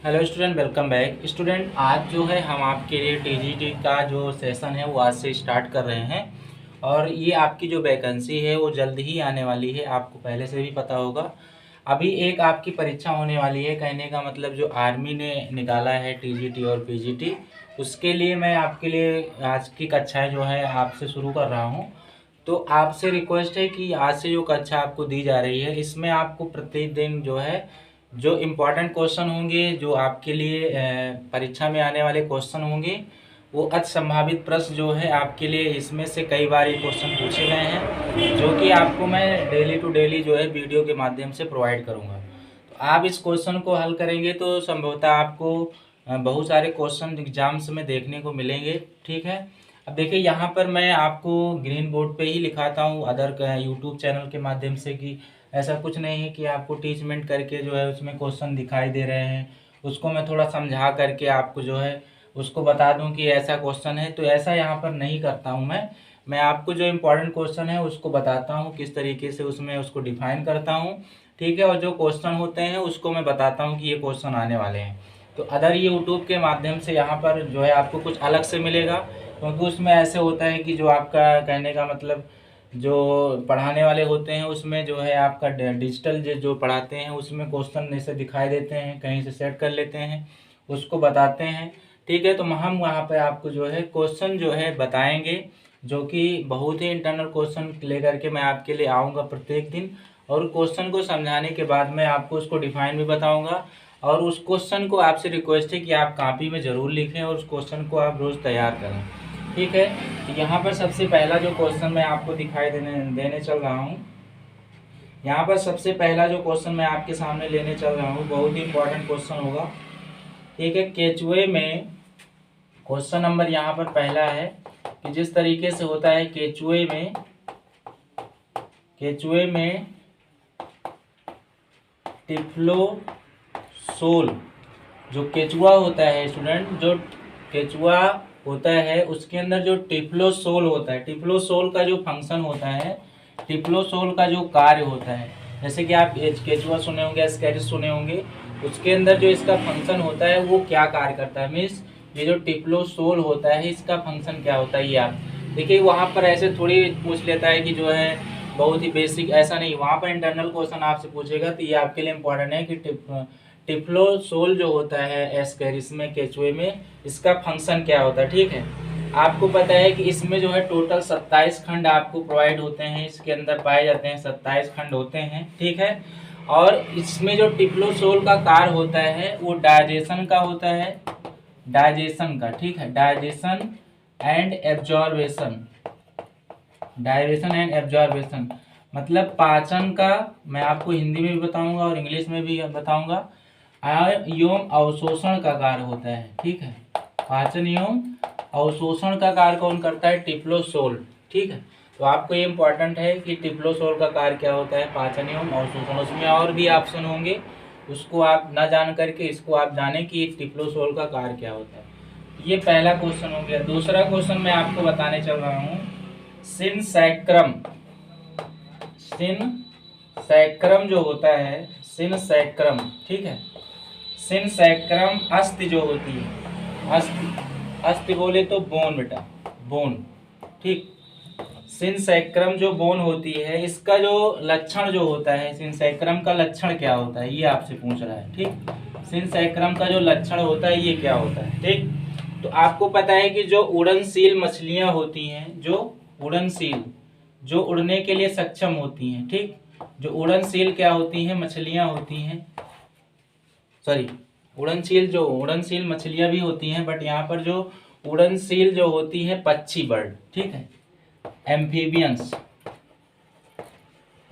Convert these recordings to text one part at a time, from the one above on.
Hello student, welcome back. Student, आज जो है हम आपके लिए टीजीटी का जो सेशन है वो आज से स्टार्ट कर रहे हैं और ये आपकी जो वैकेंसी है वो जल्द ही आने वाली है। आपको पहले से भी पता होगा। अभी एक आपकी परीक्षा होने वाली है, कहने का मतलब जो आर्मी ने निकाला है टीजीटी और पीजीटी, उसके लिए मैं आपके लिए आज की कक्षाएँ जो है आपसे शुरू कर रहा हूँ। तो आपसे रिक्वेस्ट है कि आज से जो कक्षा आपको दी जा रही है इसमें आपको प्रतिदिन जो है जो इम्पोर्टेंट क्वेश्चन होंगे, जो आपके लिए परीक्षा में आने वाले क्वेश्चन होंगे, वो अति संभावित प्रश्न जो है आपके लिए इसमें से कई बार ये क्वेश्चन पूछे गए हैं, जो कि आपको मैं डेली टू डेली जो है वीडियो के माध्यम से प्रोवाइड करूँगा। तो आप इस क्वेश्चन को हल करेंगे तो संभवतः आपको बहुत सारे क्वेश्चन एग्जाम्स में देखने को मिलेंगे। ठीक है, अब देखिए यहाँ पर मैं आपको ग्रीन बोर्ड पे ही लिखाता हूँ अदर यूट्यूब चैनल के माध्यम से, कि ऐसा कुछ नहीं है कि आपको टीचमेंट करके जो है उसमें क्वेश्चन दिखाई दे रहे हैं, उसको मैं थोड़ा समझा करके आपको जो है उसको बता दूं कि ऐसा क्वेश्चन है। तो ऐसा यहाँ पर नहीं करता हूँ मैं आपको जो इम्पोर्टेंट क्वेश्चन है उसको बताता हूँ, किस तरीके से उसमें उसको डिफाइन करता हूँ। ठीक है, और जो क्वेश्चन होते हैं उसको मैं बताता हूँ कि ये क्वेश्चन आने वाले हैं। तो अदर ये यूट्यूब के माध्यम से यहाँ पर जो है आपको कुछ अलग से मिलेगा, क्योंकि उसमें ऐसे होता है कि जो आपका कहने का मतलब जो पढ़ाने वाले होते हैं उसमें जो है आपका डिजिटल जो पढ़ाते हैं उसमें क्वेश्चन ऐसे दिखाई देते हैं, कहीं से सेट कर लेते हैं, उसको बताते हैं। ठीक है, तो हम वहाँ पे आपको जो है क्वेश्चन जो है बताएंगे, जो कि बहुत ही इंटरनल क्वेश्चन लेकर के मैं आपके लिए आऊँगा प्रत्येक दिन, और क्वेश्चन को समझाने के बाद मैं आपको उसको डिफाइन भी बताऊँगा। और उस क्वेश्चन को आपसे रिक्वेस्ट है कि आप कॉपी में ज़रूर लिखें और उस क्वेश्चन को आप रोज़ तैयार करें। ठीक है, तो यहाँ पर सबसे पहला जो क्वेश्चन मैं आपको दिखाई देने चल रहा हूँ, यहाँ पर सबसे पहला जो क्वेश्चन मैं आपके सामने लेने चल रहा हूँ बहुत ही इंपॉर्टेंट क्वेश्चन होगा। ठीक है, केचुए में क्वेश्चन नंबर यहाँ पर पहला है कि जिस तरीके से होता है केचुए में टिफ्लोसोल, जो केचुआ होता है स्टूडेंट, जो केचुआ होता है उसके अंदर जो टिफ्लोसोल होता है, टिफ्लोसोल का जो फंक्शन होता है, टिफ्लोसोल का जो कार्य होता है, जैसे कि आप केचुआ सुने होंगे, एस्केरिस सुने होंगे, उसके अंदर जो इसका फंक्शन होता है वो क्या कार्य करता है, मीन्स ये जो टिफ्लोसोल होता है इसका फंक्शन क्या होता है। ये आप देखिए वहाँ पर ऐसे थोड़ी पूछ लेता है कि जो है बहुत ही बेसिक, ऐसा नहीं, वहाँ पर इंटरनल क्वेश्चन आपसे पूछेगा तो ये आपके लिए इम्पोर्टेंट है कि टिफ्लोसोल जो होता है एस्केरिस में, केचुए में, इसका फंक्शन क्या होता है। ठीक है, आपको पता है कि इसमें जो है टोटल 27 खंड आपको प्रोवाइड होते हैं, इसके अंदर पाए जाते हैं 27 खंड होते हैं। ठीक है, और इसमें जो टिफ्लोसोल का कार्य होता है वो डाइजेशन का होता है, डाइजेशन का। ठीक है, digestion and absorption, digestion and absorption मतलब पाचन का, मैं आपको हिंदी में भी बताऊंगा और इंग्लिश में भी बताऊंगा, एवं अवशोषण का कार्य होता है। ठीक है, पाचन एवं अवशोषण का कार्य कौन करता है, टिफ्लोसोल। ठीक है, तो आपको ये इंपॉर्टेंट है कि टिफ्लोसोल का कार्य क्या होता है, पाचन एवं अवशोषण। उसमें और भी ऑप्शन होंगे, उसको आप ना जान करके इसको आप जाने कि टिफ्लोसोल का कार्य क्या होता है। ये पहला क्वेश्चन हो गया। दूसरा क्वेश्चन मैं आपको बताने चल रहा हूँ, सिनसैक्रम, सिनसैक्रम जो होता है, सिनसैक्रम। ठीक है, सिनसैक्रम अस्थि जो होती है, अस्थि, अस्थि बोले तो बोन बेटा, बोन। ठीक, सिनसैक्रम जो बोन होती है इसका जो लक्षण जो होता है, सिनसैक्रम का लक्षण क्या होता है ये आपसे पूछ रहा है। ठीक, सिनसैक्रम का जो लक्षण होता है ये क्या होता है। ठीक, तो आपको पता है कि जो उड़नशील मछलियां होती हैं, जो उड़नशील, जो उड़ने के लिए सक्षम होती हैं, ठीक, जो उड़नशील क्या होती हैं, मछलियां होती हैं, सॉरी, उड़नशील, जो उड़नशील मछलियां भी होती हैं, बट यहाँ पर जो उड़नशील जो होती है पक्षी बर्ड, ठीक है, एम्फीबियंस,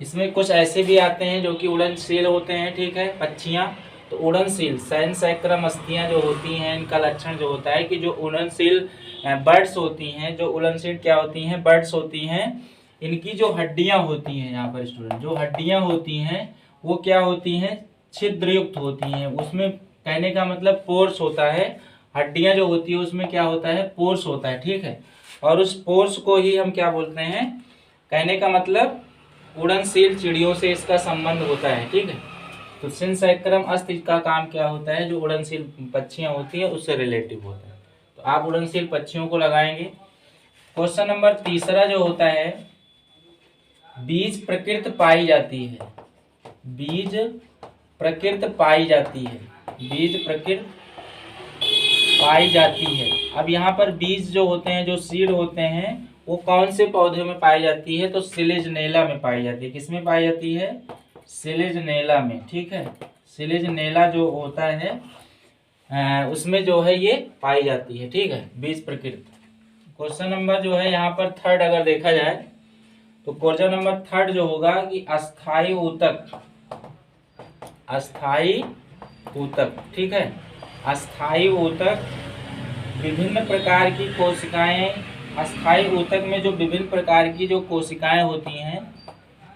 इसमें कुछ ऐसे भी आते हैं जो कि उड़नशील होते हैं। ठीक है, पक्षियाँ, तो उड़नशील सिनसैक्रम अस्थियाँ जो होती हैं इनका लक्षण जो होता है कि जो उड़नशील बर्ड्स होती हैं, जो उड़नशील क्या होती हैं, बर्ड्स होती हैं, इनकी जो हड्डियाँ होती हैं, यहाँ पर स्टूडेंट, जो हड्डियाँ होती हैं वो क्या होती हैं, छिद्रयुक्त होती हैं। उसमें कहने का मतलब पोर्स होता है, हड्डियाँ जो होती है उसमें क्या होता है, पोर्स होता है। ठीक है, और उस पोर्स को ही हम क्या बोलते हैं, कहने का मतलब उड़नशील चिड़ियों से इसका संबंध होता है। ठीक है, तो सिंसैक्रम अस्थ का काम क्या होता है, जो उड़नशील पक्षियां होती है उससे रिलेटिव होता है। तो आप उड़नशील पक्षियों को लगाएंगे। क्वेश्चन नंबर तीसरा जो होता है, बीज प्रकृत पाई जाती है। बीज प्रकृत पाई जाती है। बीज प्रकृत पाई जाती है। अब यहाँ पर बीज जो होते हैं, जो सीड होते हैं, वो कौन से पौधे में पाई जाती है, तो सिलेजनेला में पाई जाती है। किसमें पाई जाती है, सिलेजनेला में। ठीक है, सिलेजनेला जो होता है उसमें जो है ये पाई जाती है। ठीक है, बीज प्रकृत। क्वेश्चन नंबर जो है यहाँ पर थर्ड अगर देखा जाए, तो क्वेश्चन नंबर थर्ड जो होगा कि अस्थाई ऊतक। अस्थाई ऊतक, ठीक है, अस्थाई ऊतक विभिन्न प्रकार की कोशिकाएं। अस्थाई ऊतक में जो विभिन्न प्रकार की जो कोशिकाएं होती हैं,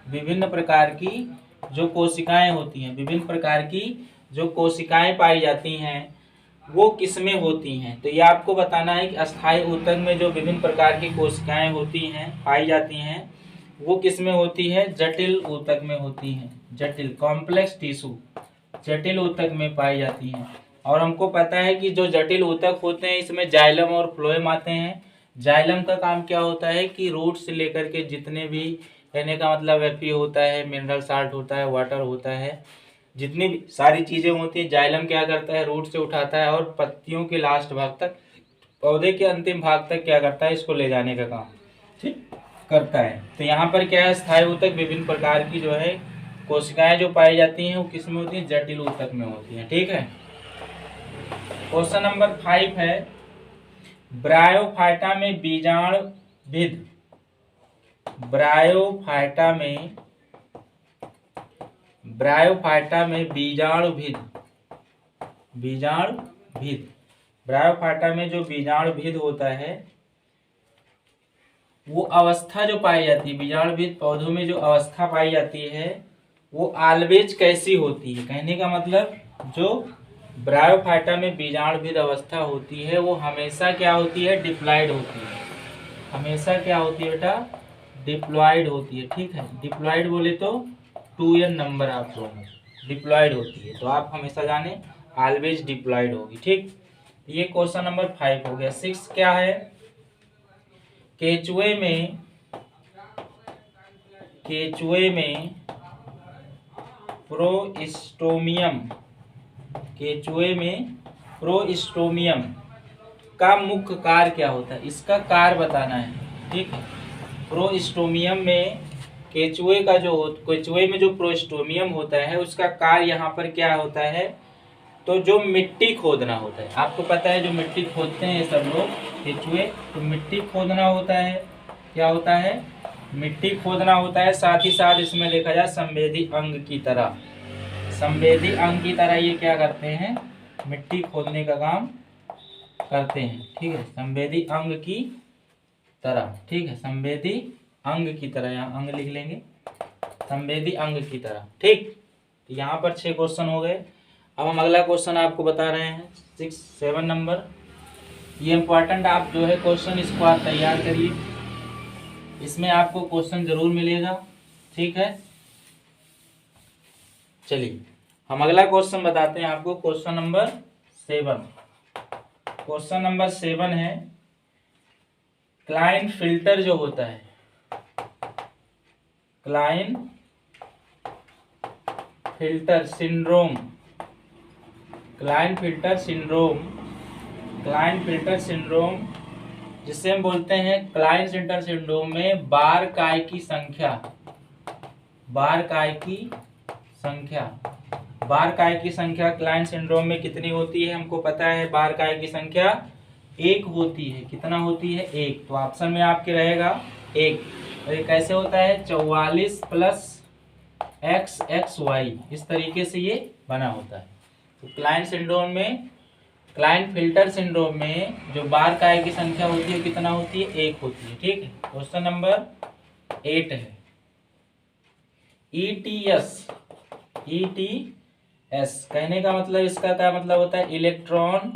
विभिन्न प्रकार की जो कोशिकाएं होती हैं, विभिन्न प्रकार की जो कोशिकाएं पाई जाती हैं, वो किसमें होती हैं। तो ये आपको बताना है कि अस्थाई ऊतक में जो विभिन्न प्रकार की कोशिकाएं होती हैं, पाई जाती हैं, वो किसमें होती है, जटिल ऊतक में होती हैं। जटिल, कॉम्प्लेक्स टिश्यू, जटिल ऊतक में पाई जाती हैं। और हमको पता है कि जो जटिल ऊतक होते हैं, इसमें जाइलम और फ्लोएम आते हैं। जाइलम का काम क्या होता है कि रूट से लेकर के जितने भी, कहने का मतलब एफी होता है, मिनरल साल्ट होता है, वाटर होता है, जितनी भी सारी चीजें होती है, जाइलम क्या करता है, रूट से उठाता है और पत्तियों के लास्ट भाग तक, पौधे के अंतिम भाग तक क्या करता है, इसको ले जाने का काम ठीक करता है। तो यहाँ पर क्या है, स्थायी ऊतक विभिन्न प्रकार की जो है कोशिकाएं जो पाई जाती हैं, वो किसमें होती है, जटिल ऊतक में होती हैं। ठीक है, क्वेश्चन नंबर 5 है, ब्रायोफाइटा में बीजाणुविद। ब्रायोफाइटा में बीजाणुविद। बीजाणुविद, ब्रायोफाइटा में जो बीजाणुविद होता है, वो अवस्था जो पाई जाती है, बीजाणुविद पौधों में जो अवस्था पाई जाती है, वो ऑलवेज कैसी होती है। कहने का मतलब, जो ब्रायोफाइटा में बीजाणुविद अवस्था होती है, वो हमेशा क्या होती है, डिप्लॉयड होती है। हमेशा क्या होती है बेटा, डिप्लॉयड होती है। ठीक है, डिप्लॉयड बोले तो 2n नंबर आप लोगों, डिप्लॉयड होती है। तो आप हमेशा जाने ऑलवेज डिप्लॉयड होगी। ठीक, ये क्वेश्चन नंबर 5 हो गया। 6 क्या है, केचुए में प्रोस्टोमियम। केचुए में प्रोस्टोमियम का मुख्य कार्य क्या होता है, इसका कार्य बताना है। ठीक है, प्रोस्टोमियम में केचुए में जो प्रोस्टोमियम होता है, उसका कार्य यहाँ पर क्या होता है, तो जो मिट्टी खोदना होता है। आपको पता है जो मिट्टी खोदते हैं सब लोग केचुए, तो मिट्टी खोदना होता है। क्या होता है, मिट्टी खोदना होता है। साथ ही साथ इसमें देखा जाए संवेदी अंग की तरह, संवेदी अंग की तरह ये क्या करते हैं, मिट्टी खोदने का काम करते हैं। ठीक है, संवेदी अंग की तरह। ठीक है, संवेदी अंग की तरह, यहाँ अंग लिख लेंगे, संवेदी अंग की तरह। ठीक, यहाँ पर 6 क्वेश्चन हो गए। अब हम अगला क्वेश्चन आपको बता रहे हैं 7 नंबर। ये इम्पोर्टेंट आप जो है क्वेश्चन, इसको आप तैयार करिए, इसमें आपको क्वेश्चन जरूर मिलेगा। ठीक है, चलिए हम अगला क्वेश्चन बताते हैं आपको। Question number 7। क्वेश्चन नंबर 7 है, क्लाइन फिल्टर जो होता है, Klinefelter syndrome, Klinefelter syndrome, Klinefelter syndrome जिसे हम बोलते हैं, क्लाइन फिल्टर सिंड्रोम में बार काय की संख्या, बार काय की संख्या, बार काय की संख्या क्लाइन सिंड्रोम में कितनी होती है, हमको पता है बार काय की संख्या 1 होती है। कितना होती है, 1। तो ऑप्शन में आपके रहेगा 1। और ये कैसे होता है, 44 प्लस XXY, इस तरीके से ये बना होता है। तो क्लाइन सिंड्रोम में, क्लाइन फिल्टर सिंड्रोम में जो बार काय की संख्या होती है कितना होती है, 1 होती है। ठीक है, क्वेश्चन नंबर 8 है, ETS कहने का मतलब, इसका क्या मतलब होता है, इलेक्ट्रॉन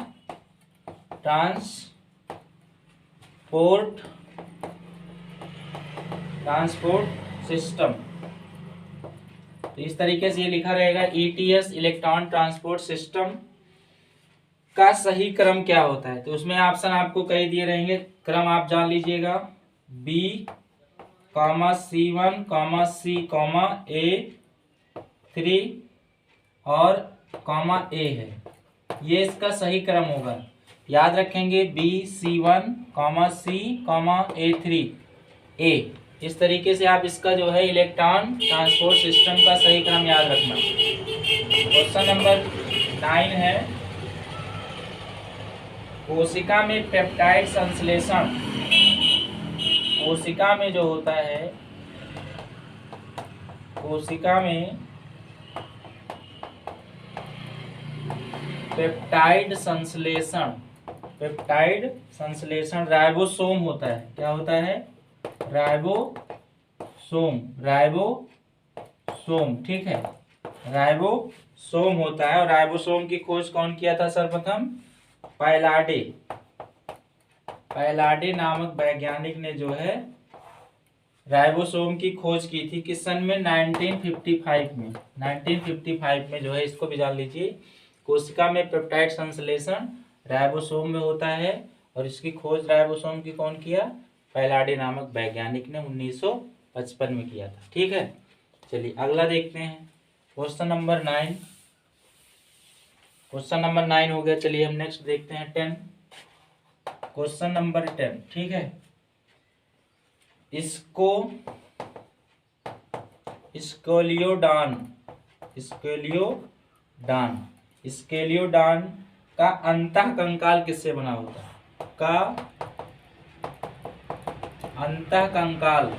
ट्रांसपोर्ट सिस्टम। तो इस तरीके से ये लिखा रहेगा, ETS इलेक्ट्रॉन ट्रांसपोर्ट सिस्टम का सही क्रम क्या होता है। तो उसमें ऑप्शन आपको कई दिए रहेंगे, क्रम आप जान लीजिएगा, B, C1, C, A3 और A है, ये इसका सही क्रम होगा। याद रखेंगे B, C1, C, A3 A। इस तरीके से आप इसका जो है इलेक्ट्रॉन ट्रांसपोर्ट सिस्टम का सही क्रम याद रखना। क्वेश्चन नंबर 9 है, कोशिका में पेप्टाइड संश्लेषण, कोशिका में जो होता है, कोशिका में पेप्टाइड संश्लेषण, पेप्टाइड संश्लेषण राइबोसोम होता है। क्या होता है? राइबोसोम, राइबोसोम, ठीक है, राइबोसोम होता है। और राइबोसोम की खोज कौन किया था सर्वप्रथम? पैलाडे, पैलाडे नामक वैज्ञानिक ने जो है राइबोसोम की खोज की थी। किस सन में? 1955 में। 1955 में जो है, इसको भी जान लीजिए, कोशिका में पेप्टाइड संश्लेषण राइबोसोम में होता है और इसकी खोज राइबोसोम की कौन किया? पैलाडे नामक वैज्ञानिक ने 1955 में किया था। ठीक है, चलिए अगला देखते हैं, क्वेश्चन नंबर 9। क्वेश्चन नंबर 9 हो गया, चलिए हम नेक्स्ट देखते हैं 10। क्वेश्चन नंबर 10, ठीक है, इसको स्केलियोडान, स्केलियोडान, स्केलियोडान का अंतःकंकाल किससे बना होता है? का अंतःकंकाल,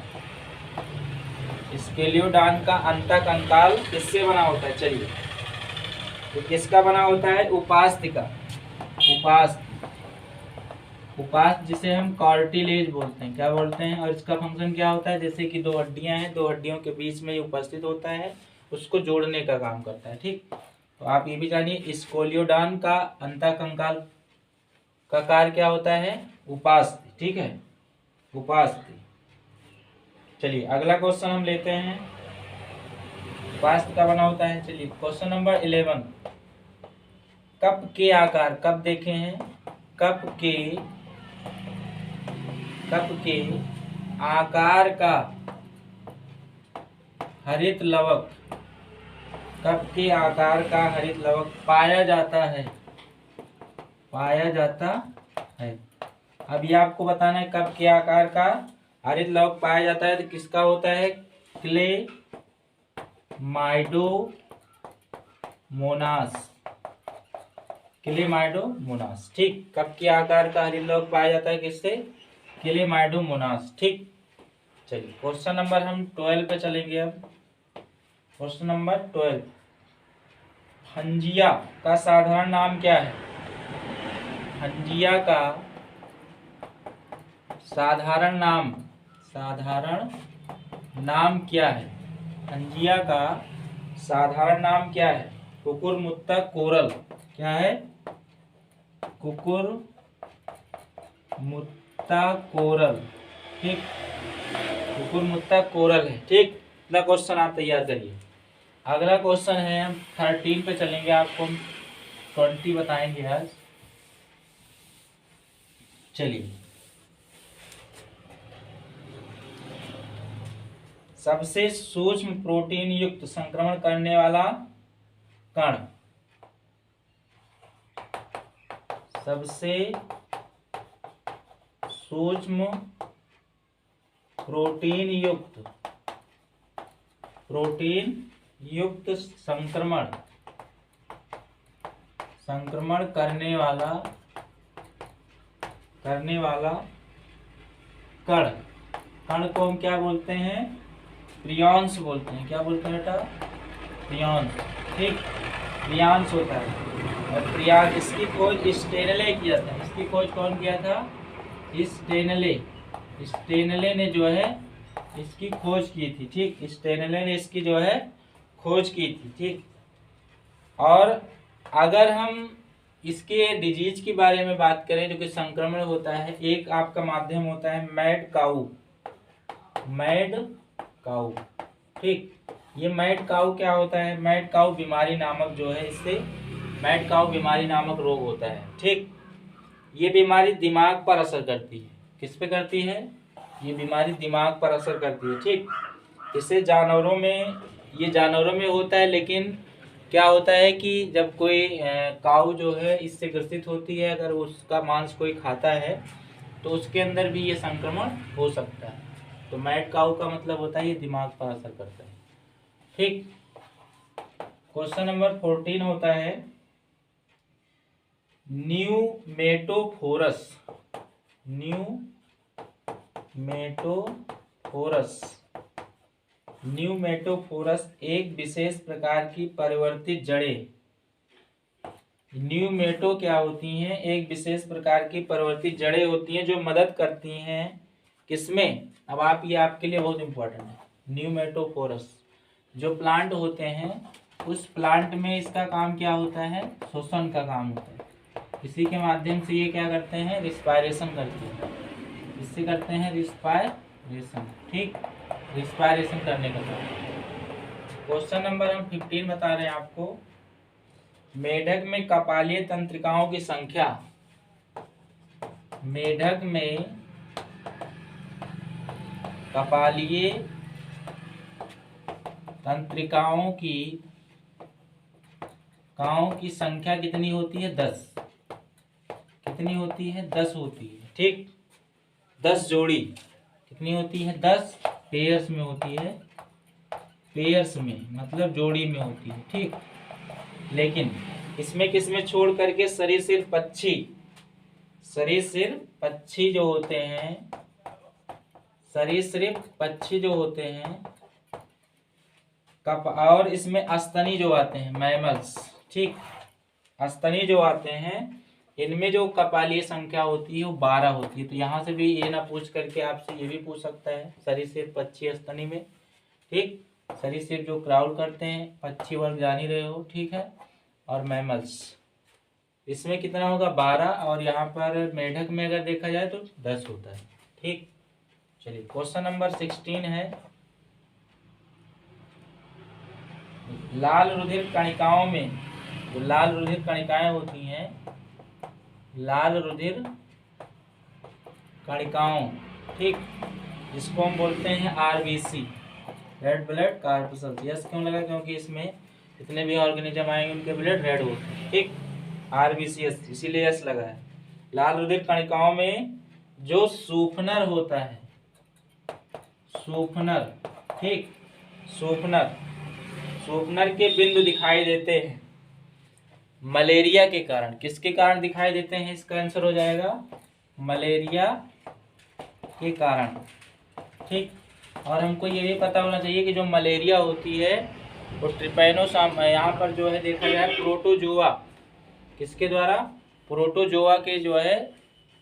स्केलियोडान का अंतःकंकाल किससे बना होता है? चलिए, तो किसका बना होता है? उपास्थि का, उपास्थि, उपास्थि जिसे हम कार्टिलेज बोलते हैं। क्या बोलते हैं? और इसका फंक्शन क्या होता है? जैसे कि दो हड्डियां हैं, दो हड्डियों के बीच में ये उपस्थित होता है, उसको जोड़ने का काम करता है। ठीक, तो आप ये भी जानिए, स्केलियोडान का अंतःकंकाल का कार्य क्या होता है? उपास्थि। ठीक है, उपास्थि। चलिए अगला क्वेश्चन हम लेते हैं, उपास्थि का बना होता है। चलिए क्वेश्चन नंबर 11, कप के आकार, कप देखे हैं, कप के आकार का हरित लवक, कप के आकार का हरित लवक पाया जाता है, पाया जाता है। अब ये आपको बताना है, कप के आकार का हरित लवक पाया जाता है तो किसका होता है? Chlamydomonas, Chlamydomonas. ठीक, कप के आकार का हरित लवक पाया जाता है किससे? क्लेमाइडोमोनास। ठीक, चलिए क्वेश्चन नंबर हम 12 पे चलेंगे। अब क्वेश्चन नंबर 12, हंजिया का साधारण नाम क्या है? हंजिया का साधारण नाम, साधारण नाम क्या है? हंजिया का साधारण नाम क्या है? कुकुरमुत्ता कोरल। क्या है? कुकुरमुत्ता कोरल। ठीक, कुकुरमुत्ता कोरल है। ठीक, इतना क्वेश्चन आप तैयार करिए। अगला क्वेश्चन है, हम 13 पे चलेंगे, आपको 20 बताएंगे आज। चलिए, सबसे सूक्ष्म प्रोटीन युक्त संक्रमण करने वाला कण, सबसे सूक्ष्म प्रोटीन युक्त संक्रमण करने वाला कण को हम क्या बोलते हैं? प्रियॉन्स बोलते हैं। क्या बोलते हैं बेटा? प्रियॉन्स। ठीक, प्रियॉन्स होता है। और प्रियॉन्स, इसकी खोज स्टेनले किया था। इसकी खोज कौन किया था? स्टेनले ने जो है इसकी खोज की थी। ठीक, स्टेनले ने इसकी जो है खोज की थी। ठीक, और अगर हम इसके डिजीज के बारे में बात करें जो कि संक्रमण होता है, एक आपका माध्यम होता है मैड काऊ। ठीक, ये मैड काऊ क्या होता है? मैड काऊ बीमारी नामक जो है, इससे मैड काऊ बीमारी नामक रोग होता है। ठीक, ये बीमारी दिमाग पर असर करती है। किस पे करती है? ये बीमारी दिमाग पर असर करती है। ठीक, इसे जानवरों में, ये जानवरों में होता है, लेकिन क्या होता है कि जब कोई काऊ जो है इससे ग्रसित होती है, अगर उसका मांस कोई खाता है तो उसके अंदर भी ये संक्रमण हो सकता है। तो मैड काऊ का मतलब होता है ये दिमाग पर असर करता है। ठीक, क्वेश्चन नंबर 14 होता है न्यूमेटोफोरस। न्यूमेटोफोरस एक विशेष प्रकार की परिवर्तित जड़ें। न्यूमेटो क्या होती हैं? एक विशेष प्रकार की परिवर्तित जड़ें होती हैं जो मदद करती हैं किसमें? अब आप, ये आपके लिए बहुत इंपॉर्टेंट है। न्यूमेटोफोरस जो प्लांट होते हैं, उस प्लांट में इसका काम क्या होता है? श्वसन का काम होता है। इसी के माध्यम से ये क्या करते हैं? रिस्पायरेशन करते हैं। इससे करते हैं रिस्पायरेशन। ठीक, रिस्पायरेशन करने का काम। क्वेश्चन नंबर हम 15 बता रहे हैं आपको। मेढक में कपालीय तंत्रिकाओं की संख्या। मेढक में कपालीय तंत्रिकाओं की संख्या कितनी होती है? 10। कितनी होती है? 10 होती है। ठीक, 10 जोड़ी। कितनी होती है? 10 पेयर्स में होती है। पेयर्स में मतलब जोड़ी में होती है। ठीक, लेकिन इसमें किसमें छोड़ करके? सरीसृप पक्षी जो होते हैं, सरीसृप पक्षी जो होते हैं और इसमें अस्तनी जो आते हैं, मैमल्स। ठीक, अस्तनी जो आते हैं, इनमें जो कपालीय संख्या होती है वो 12 होती है। तो यहाँ से भी ये ना पूछ करके आपसे ये भी पूछ सकता है, सरीसृप पक्षी अस्तनी में। ठीक, सरीसृप जो क्राउल करते हैं, पक्षी वर्ग जान ही रहे हो। ठीक है, और मैमल्स इसमें कितना होगा? 12। और यहाँ पर मेढक में अगर देखा जाए तो 10 होता है। ठीक, चलिए क्वेश्चन नंबर 16 है। लाल रुधिर कणिकाओं में, जो लाल रुधिर कणिकाएं होती हैं, लाल रुधिर कणिकाओं, ठीक, जिसको हम बोलते हैं आरबीसी, रेड ब्लड कॉर्पस्कल्स। यस क्यों लगा? क्योंकि इसमें जितने भी ऑर्गेनिज्म आएंगे उनके ब्लड रेड होते हैं। ठीक, आरबीसी इसीलिए यस लगा है। लाल रुधिर कणिकाओं में जो सूफनर होता है, सूफनर, ठीक, सूफनर के बिंदु दिखाई देते हैं मलेरिया के कारण। किसके कारण दिखाई देते हैं? इसका आंसर हो जाएगा मलेरिया के कारण। ठीक, और हमको ये भी पता होना चाहिए कि जो मलेरिया होती है वो ट्रिपैनोसोम, यहाँ पर जो है देखा जाए प्रोटोजोआ, किसके द्वारा? प्रोटोजोआ के जो है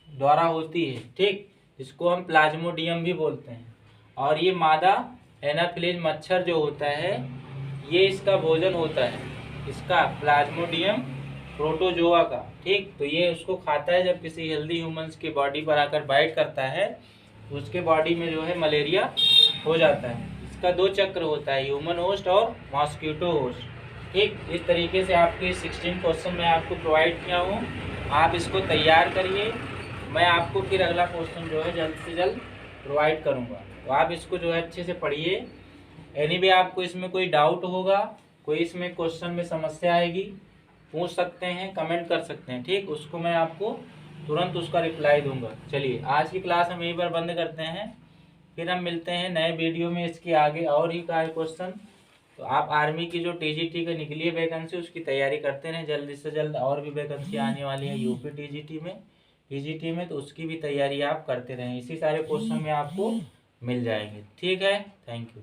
द्वारा होती है। ठीक, इसको हम प्लाज्मोडियम भी बोलते हैं। और ये मादा एनाफिलीज मच्छर जो होता है, ये इसका भोजन होता है, इसका प्लाज्मोडियम प्रोटोजोआ का। ठीक, तो ये उसको खाता है। जब किसी हेल्दी ह्यूमंस की बॉडी पर आकर बाइट करता है तो उसके बॉडी में जो है मलेरिया हो जाता है। इसका 2 चक्र होता है, ह्यूमन होस्ट और मॉस्किटो होस्ट। ठीक, इस तरीके से आपके 16 क्वेश्चन मैं आपको प्रोवाइड किया हूँ। आप इसको तैयार करिए, मैं आपको फिर अगला क्वेश्चन जो है जल्द से जल्द प्रोवाइड करूँगा। तो आप इसको जो है अच्छे से पढ़िए। एनीवे आपको इसमें कोई डाउट होगा, कोई इसमें क्वेश्चन में समस्या आएगी, पूछ सकते हैं, कमेंट कर सकते हैं। ठीक, उसको मैं आपको तुरंत उसका रिप्लाई दूंगा। चलिए आज की क्लास हम यहीं पर बंद करते हैं, फिर हम मिलते हैं नए वीडियो में इसके आगे और ही का क्वेश्चन। तो आप आर्मी की जो टीजीटी का निकली है वैकेंसी, उसकी तैयारी करते रहें। जल्दी से जल्द और भी वैकेंसी आने वाली है यूपी टीजीटी में, तो उसकी भी तैयारी आप करते रहें। इसी सारे क्वेश्चन में आपको मिल जाएंगे। ठीक है, थैंक यू।